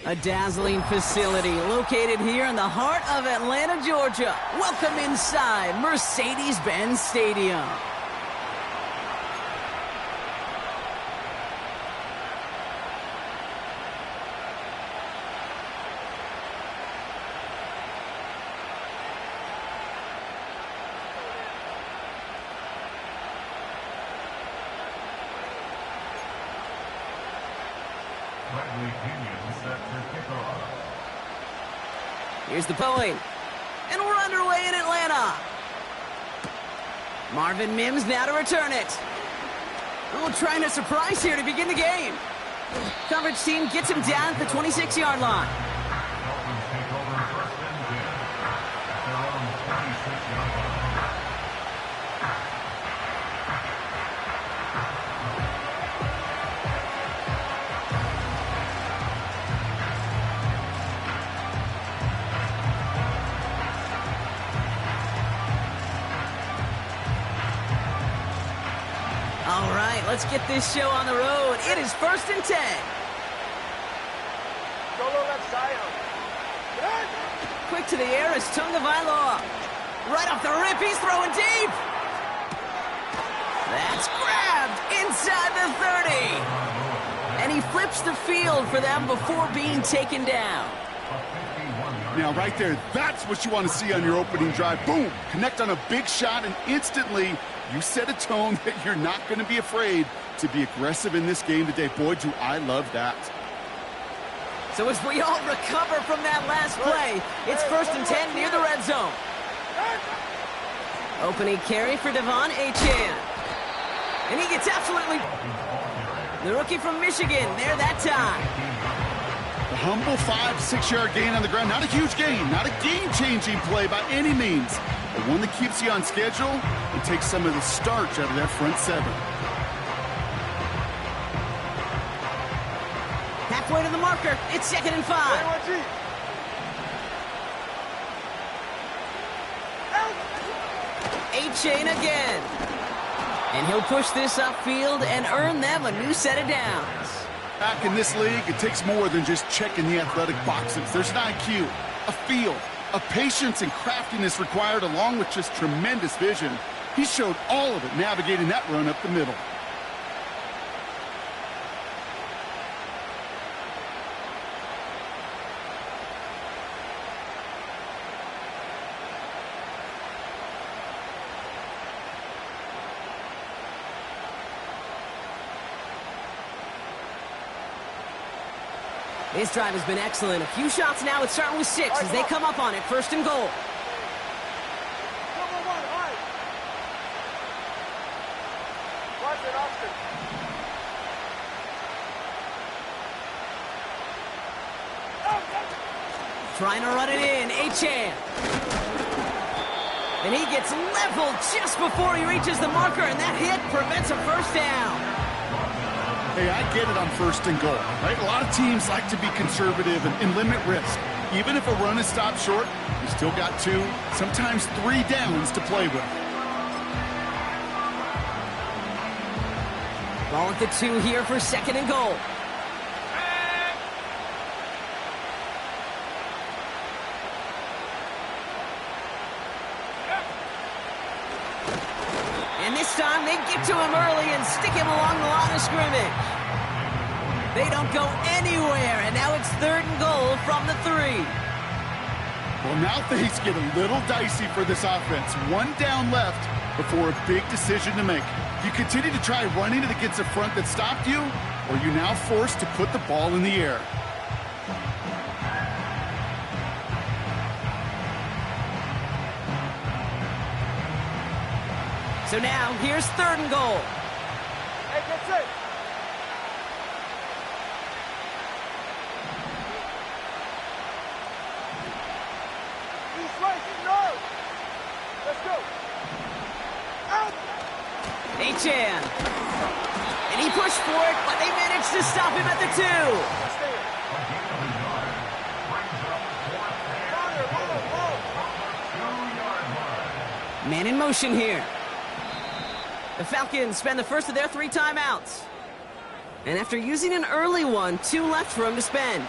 A dazzling facility located here in the heart of Atlanta, Georgia. Welcome inside Mercedes-Benz Stadium. Here's the point, and we're underway in Atlanta. Marvin Mims now to return it. Oh, trying a surprise here to begin the game. Coverage team gets him down at the 26-yard line. All right, let's get this show on the road. It is 1st and 10. Solo left side. Quick to the air is Tungavailoa. Right off the rip, he's throwing deep. That's grabbed inside the 30. And he flips the field for them before being taken down. Now, right there, that's what you want to see on your opening drive. Boom! Connect on a big shot, and instantly you set a tone that you're not going to be afraid to be aggressive in this game today. Boy, do I love that. So as we all recover from that last play, it's 1st and 10 near the red zone. Opening carry for Devon Achane. And he gets absolutely... The rookie from Michigan there that time. The humble 5-6-yard gain on the ground. Not a huge gain, not a game-changing play by any means. But one that keeps you on schedule and takes some of the starch out of that front seven. Halfway to the marker. It's 2nd and 5. Achane again. And he'll push this upfield and earn them a new set of downs. Back in this league, it takes more than just checking the athletic boxes. There's an IQ, a feel, a patience and craftiness required, along with just tremendous vision. He showed all of it navigating that run up the middle. This drive has been excellent. A few shots now. It's starting with 6 as they come up on it. 1st and goal. Trying to run it in. Achane. And he gets leveled just before he reaches the marker, and that hit prevents a 1st down. Hey, I get it on 1st and goal, right? A lot of teams like to be conservative and limit risk. Even if a run is stopped short, you still got 2, sometimes 3 downs to play with. Ball at the 2 here for 2nd and goal. And this time they get to him early and stick him along the line of scrimmage. They don't go anywhere, and now it's 3rd and goal from the 3. Well, now things get a little dicey for this offense. 1 down left before a big decision to make. You continue to try running it against a front that stopped you, or you're now forced to put the ball in the air. So now, here's 3rd and goal. Hey, that's it. He's right, no. Let's go. Out. Achan. And he pushed for it, but they managed to stop him at the 2. Man in motion here. The Falcons spend the first of their 3 timeouts. And after using an early one, 2 left for him to spend.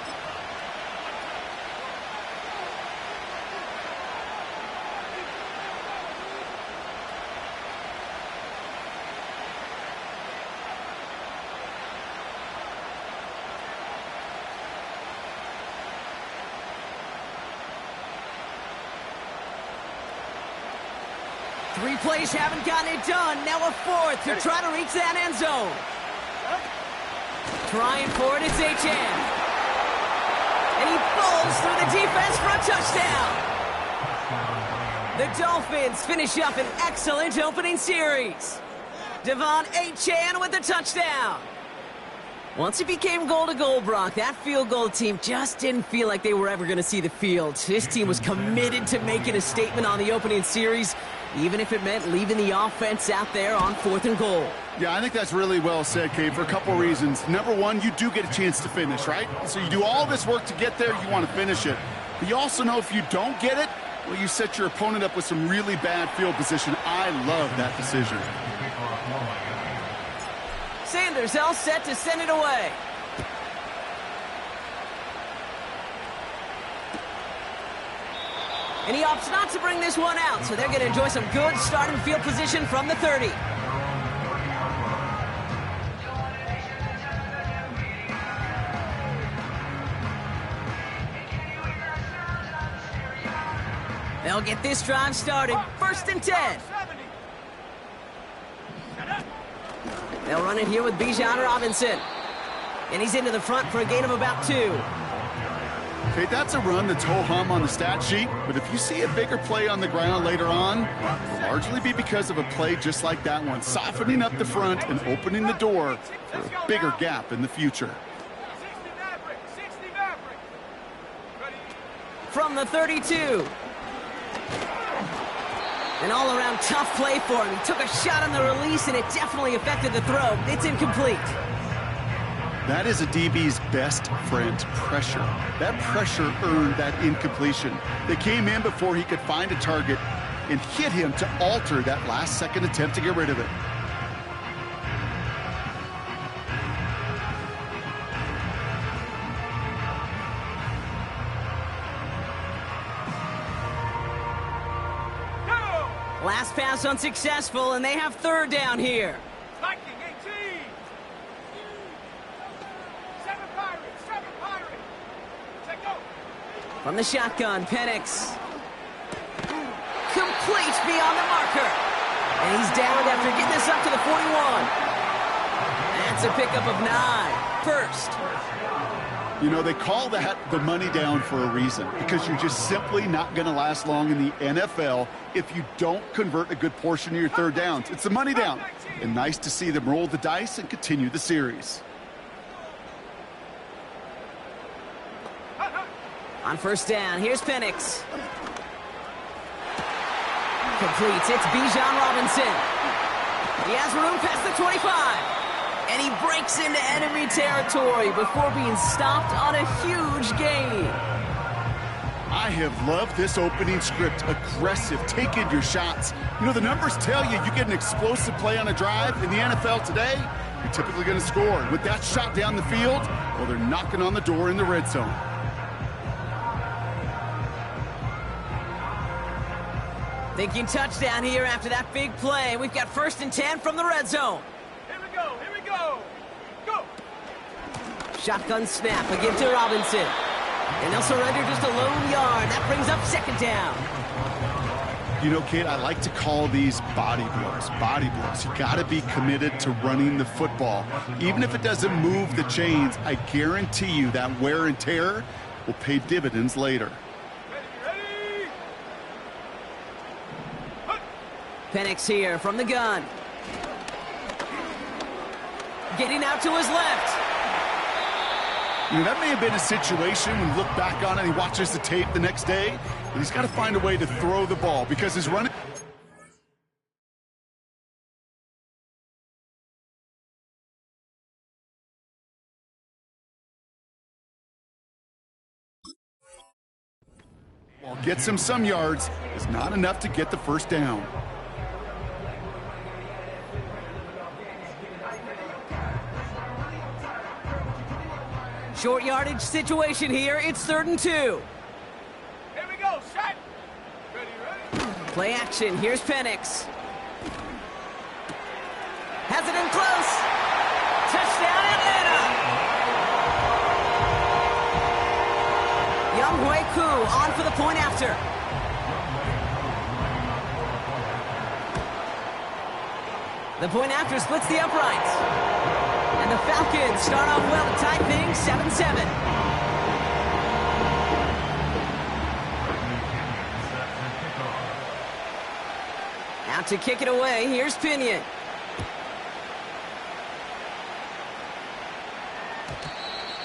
Three plays haven't gotten it done. Now a 4th to try to reach that end zone. Trying for it, it's Achan. And he falls through the defense for a touchdown. The Dolphins finish up an excellent opening series. Devon Achan with the touchdown. Once it became goal-to-goal, Brock, that field goal team just didn't feel like they were ever going to see the field. This team was committed to making a statement on the opening series, even if it meant leaving the offense out there on 4th and goal. Yeah, I think that's really well said, Kate, for a couple reasons. Number one, you do get a chance to finish, right? So you do all this work to get there, you want to finish it. But you also know if you don't get it, well, you set your opponent up with some really bad field position. I love that decision. Sanders all set to send it away. And he opts not to bring this one out, so they're going to enjoy some good starting field position from the 30. They'll get this drive started. 1st and 10. They'll run it here with Bijan Robinson. And he's into the front for a gain of about 2. Okay, that's a run that's ho-hum on the stat sheet, but if you see a bigger play on the ground later on, it'll largely be because of a play just like that one, softening up the front and opening the door for a bigger gap in the future. From the 32. An all-around tough play for him. He took a shot on the release, and it definitely affected the throw. It's incomplete. That is a DB's best friend, pressure. That pressure earned that incompletion. They came in before he could find a target and hit him to alter that last-second attempt to get rid of it. Last pass unsuccessful, and they have 3rd down here. Viking 18. 7 Pirates. 7 Pirates. Take go. From the shotgun, Penix. Complete beyond the marker. And he's down after getting this up to the 41. That's a pickup of 9. First. You know, they call that the money down for a reason, because you're just simply not going to last long in the NFL if you don't convert a good portion of your 3rd downs. It's the money down. And nice to see them roll the dice and continue the series. On 1st down, here's Penix. Completes. It's Bijan Robinson. He has room past the 25. And he breaks into enemy territory before being stopped on a huge gain. I have loved this opening script. Aggressive, taking your shots. You know, the numbers tell you get an explosive play on a drive. In the NFL today, you're typically going to score. With that shot down the field, well, they're knocking on the door in the red zone. Thinking touchdown here after that big play. We've got 1st and 10 from the red zone. Here we go. Here we go. Go. Shotgun snap again to Robinson. And they'll surrender just a lone yard. That brings up 2nd down. You know, Kate, I like to call these body blows. Body blows. You got to be committed to running the football. Even if it doesn't move the chains, I guarantee you that wear and tear will pay dividends later. Penix here from the gun. Getting out to his left. You know, that may have been a situation when you look back on it and he watches the tape the next day, but he's got to find a way to throw the ball because his running... Well, gets him some yards. It's not enough to get the first down. Short yardage situation here. It's 3rd and 2. Here we go, set. Ready. Play action. Here's Penix. Has it in close. Touchdown, Atlanta. Younghoe Koo on for the point after. The point after splits the uprights. And the Falcons start off well to tie things 7-7. Out to kick it away. Here's Pinion.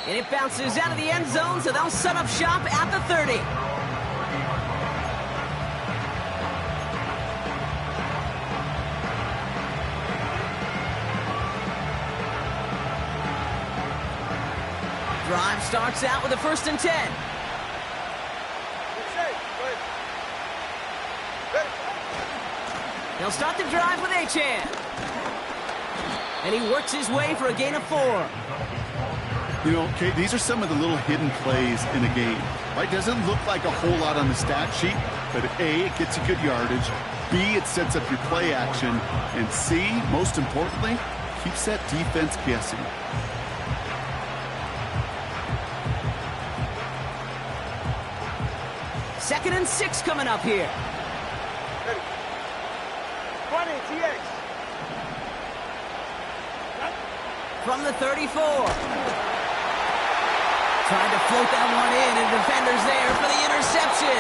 And it bounces out of the end zone, so they'll set up shop at the 30. Drive starts out with a 1st and 10. He'll start the drive with Achane. And he works his way for a gain of 4. You know, Kate, these are some of the little hidden plays in a game. Right? Doesn't look like a whole lot on the stat sheet, but A, it gets you good yardage. B, it sets up your play action. And C, most importantly, keeps that defense guessing. Second and 6 coming up here. 20, TX. From the 34. Tried to float that one in, and defenders there for the interception.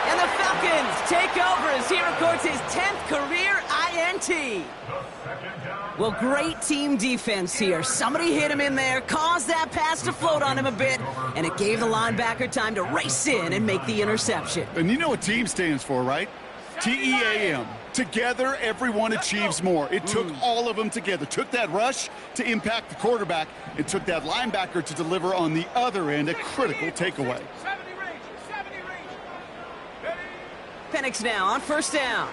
And the Falcons take over as he records his 10th career INT. Well, great team defense here. Somebody hit him in there, caused that pass to float on him a bit, and it gave the linebacker time to race in and make the interception. And you know what team stands for, right? T-E-A-M. Together, everyone achieves more. It took all of them together. Took that rush to impact the quarterback. It took that linebacker to deliver on the other end, a critical takeaway. 70 range. Ready. Penix now on 1st down.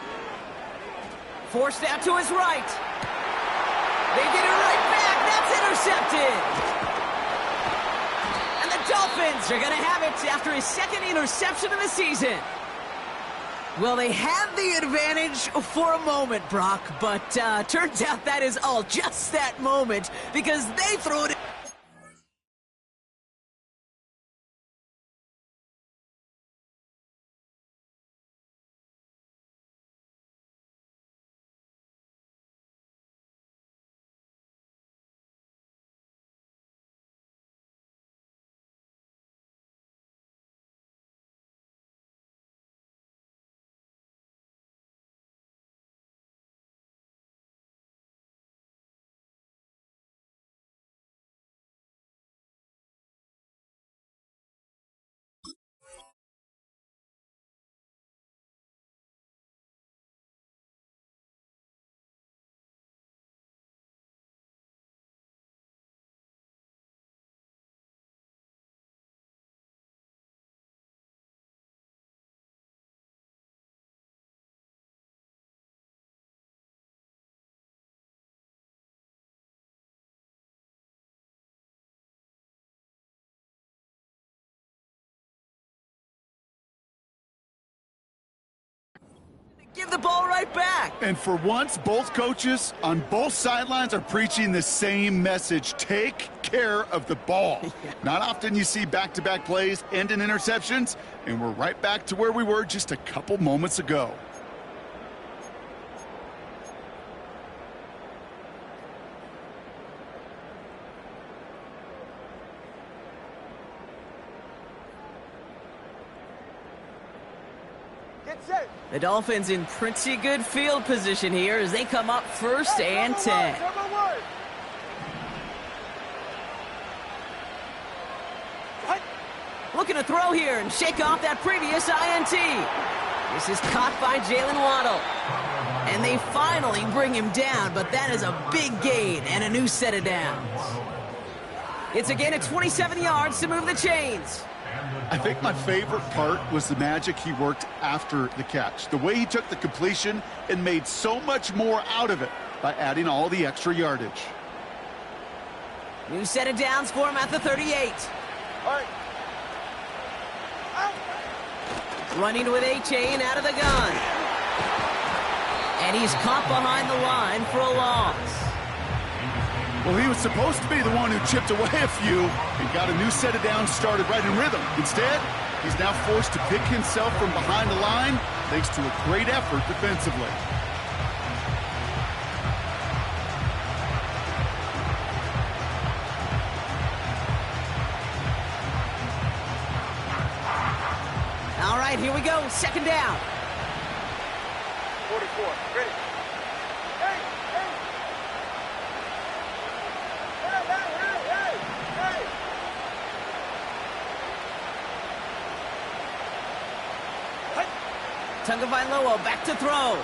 Forced out to his right. They get it right back. That's intercepted. And the Dolphins are going to have it after his 2nd interception of the season. Well, they had the advantage for a moment, Brock, but turns out that is all just that moment because they threw it. Give the ball right back. And for once, both coaches on both sidelines are preaching the same message. Take care of the ball. Not often you see back-to-back plays end in interceptions, and we're right back to where we were just a couple moments ago. That's it. The Dolphins in pretty good field position here as they come up first and 10. Number one. Looking to throw here and shake off that previous INT. This is caught by Jalen Waddle. And they finally bring him down, but that is a big gain and a new set of downs. It's a gain of 27 yards to move the chains. I think my favorite part was the magic he worked after the catch. The way he took the completion and made so much more out of it by adding all the extra yardage. New set of downs for him at the 38. All right. Running with A-Chain out of the gun. And he's caught behind the line for a loss. Well, he was supposed to be the one who chipped away a few and got a new set of downs started right in rhythm. Instead, he's now forced to pick himself from behind the line thanks to a great effort defensively. All right, here we go. Second down. 44. Ready. Hey, hey. Hey. Tagovailoa back to throw.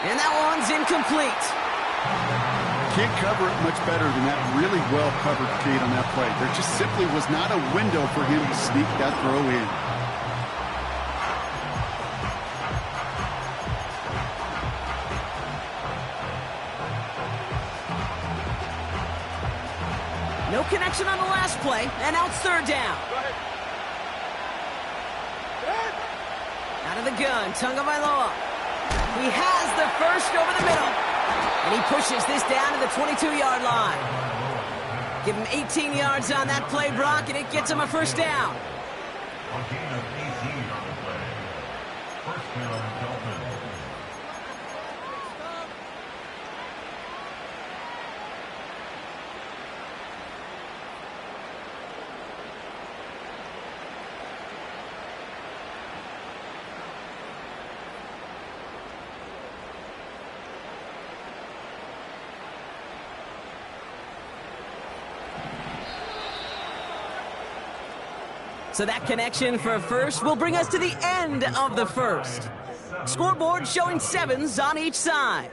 And that one's incomplete. Can't cover it much better than that really well-covered feed on that play. There just simply was not a window for him to sneak that throw in. No connection on the last play, and now it's third down. Go ahead. Out of the gun, Tagovailoa. He has the first over the middle. And he pushes this down to the 22-yard line. Give him 18 yards on that play, Brock, and it gets him a first down. A gain of 18 on the play. First down, Dolphins. So that connection for a first will bring us to the end of the first. Scoreboard showing sevens on each side.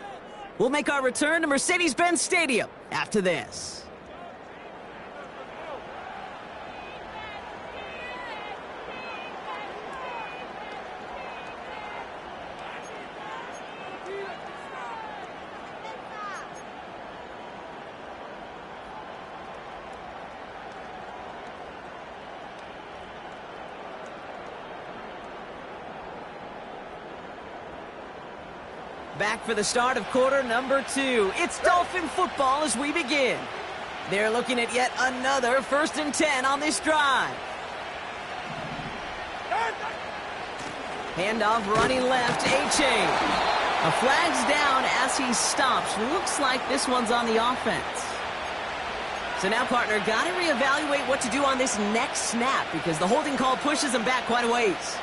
We'll make our return to Mercedes-Benz Stadium after this. Back for the start of quarter number 2. It's Dolphin football as we begin. They're looking at yet another 1st and 10 on this drive. Handoff running left, A-Chain. A flag's down as he stops. Looks like this one's on the offense. So now, partner, got to reevaluate what to do on this next snap because the holding call pushes him back quite a ways.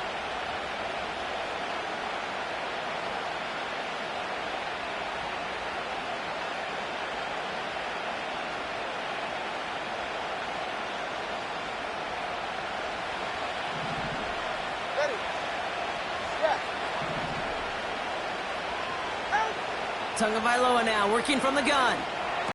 Tagovailoa now working from the gun.